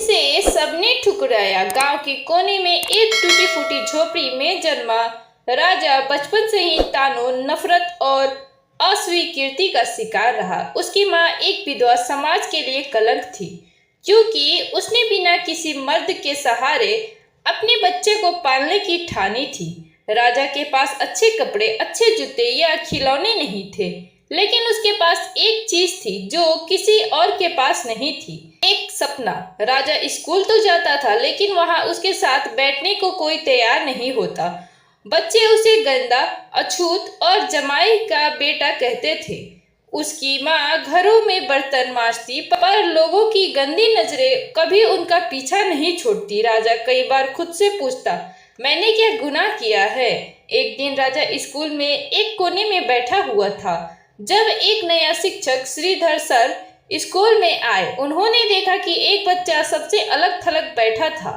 इसे सबने ठुकराया। गांव के कोने में एक टूटी फूटी झोपड़ी में जन्मा राजा बचपन से ही तानों, नफरत और अस्वीकृति का शिकार रहा। उसकी माँ एक विधवा समाज के लिए कलंक थी, क्योंकि उसने बिना किसी मर्द के सहारे अपने बच्चे को पालने की ठानी थी। राजा के पास अच्छे कपड़े, अच्छे जूते या खिलौने नहीं थे, लेकिन उसके पास एक चीज थी जो किसी और के पास नहीं थी, एक सपना। राजा स्कूल तो जाता था, लेकिन वहां उसके साथ बैठने को कोई तैयार नहीं होता। बच्चे उसे गंदा, अछूत और जमाई का बेटा कहते थे। उसकी माँ घरों में बर्तन मांजती, पर लोगों की गंदी नजरें कभी उनका पीछा नहीं छोड़ती। राजा कई बार खुद से पूछता, मैंने क्या गुनाह किया है? एक दिन राजा स्कूल में एक कोने में बैठा हुआ था, जब एक नया शिक्षक श्रीधर सर स्कूल में आए। उन्होंने देखा कि एक बच्चा सबसे अलग थलग बैठा था।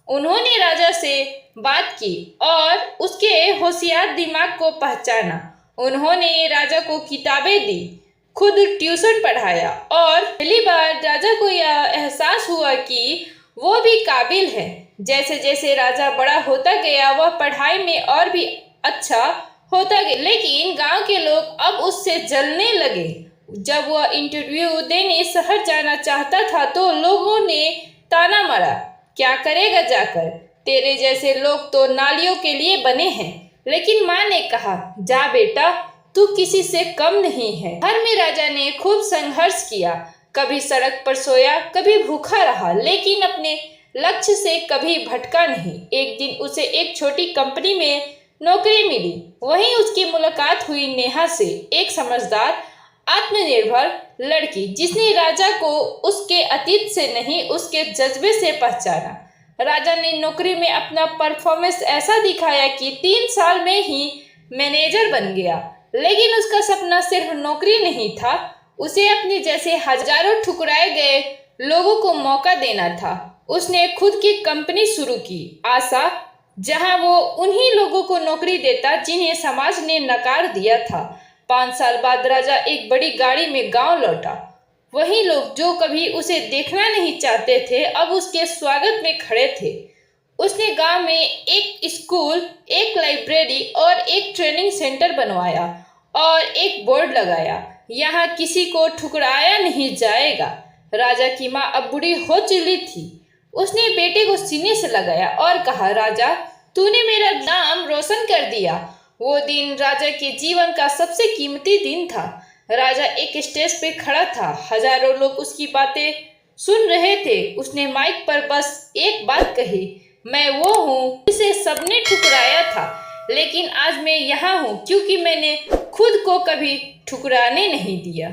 उन्होंने राजा से बात की और उसके होशियार दिमाग को पहचाना। उन्होंने राजा को किताबें दी, खुद ट्यूशन पढ़ाया और पहली बार राजा को यह एहसास हुआ कि वो भी काबिल है। जैसे जैसे राजा बड़ा होता गया, वह पढ़ाई में और भी अच्छा होता गया, लेकिन गांव के लोग अब उससे जलने लगे। जब वह इंटरव्यू देने शहर जाना चाहता था तो लोगों ने ताना मारा, क्या करेगा जाकर? तेरे जैसे लोग तो नालियों के लिए बने हैं। लेकिन माँ ने कहा, जा बेटा, तू किसी से कम नहीं है। घर में राजा ने खूब संघर्ष किया, कभी सड़क पर सोया, कभी भूखा रहा, लेकिन अपने लक्ष्य से कभी भटका नहीं। एक दिन उसे एक छोटी कंपनी में नौकरी मिली। वहीं उसकी मुलाकात हुई नेहा से, एक समझदार, आत्मनिर्भर लड़की, जिसने राजा को उसके अतीत से नहीं, उसके जज्बे से पहचाना। राजा ने नौकरी में अपना परफॉर्मेंस ऐसा दिखाया कि 3 साल में ही मैनेजर बन गया। लेकिन उसका सपना सिर्फ नौकरी नहीं था, उसे अपने जैसे हजारों ठुकराए गए लोगों को मौका देना था। उसने खुद की कंपनी शुरू की, आशा, जहां वो उन्हीं लोगों को नौकरी देता जिन्हें समाज ने नकार दिया था। 5 साल बाद राजा एक बड़ी गाड़ी में गांव लौटा। वही लोग जो कभी उसे देखना नहीं चाहते थे, अब उसके स्वागत में खड़े थे। उसने गांव में एक स्कूल, एक लाइब्रेरी और एक ट्रेनिंग सेंटर बनवाया और एक बोर्ड लगाया, यहाँ किसी को ठुकराया नहीं जाएगा। राजा की माँ अब बूढ़ी हो चुकी थी। उसने बेटे को सीने से लगाया और कहा, राजा, तूने मेरा नाम रोशन कर दिया। वो दिन राजा के जीवन का सबसे कीमती दिन था। राजा एक स्टेज पे खड़ा था, हजारों लोग उसकी बातें सुन रहे थे। उसने माइक पर बस एक बात कही, मैं वो हूँ जिसे सबने ठुकराया था, लेकिन आज मैं यहाँ हूँ क्योंकि मैंने खुद को कभी ठुकराने नहीं दिया।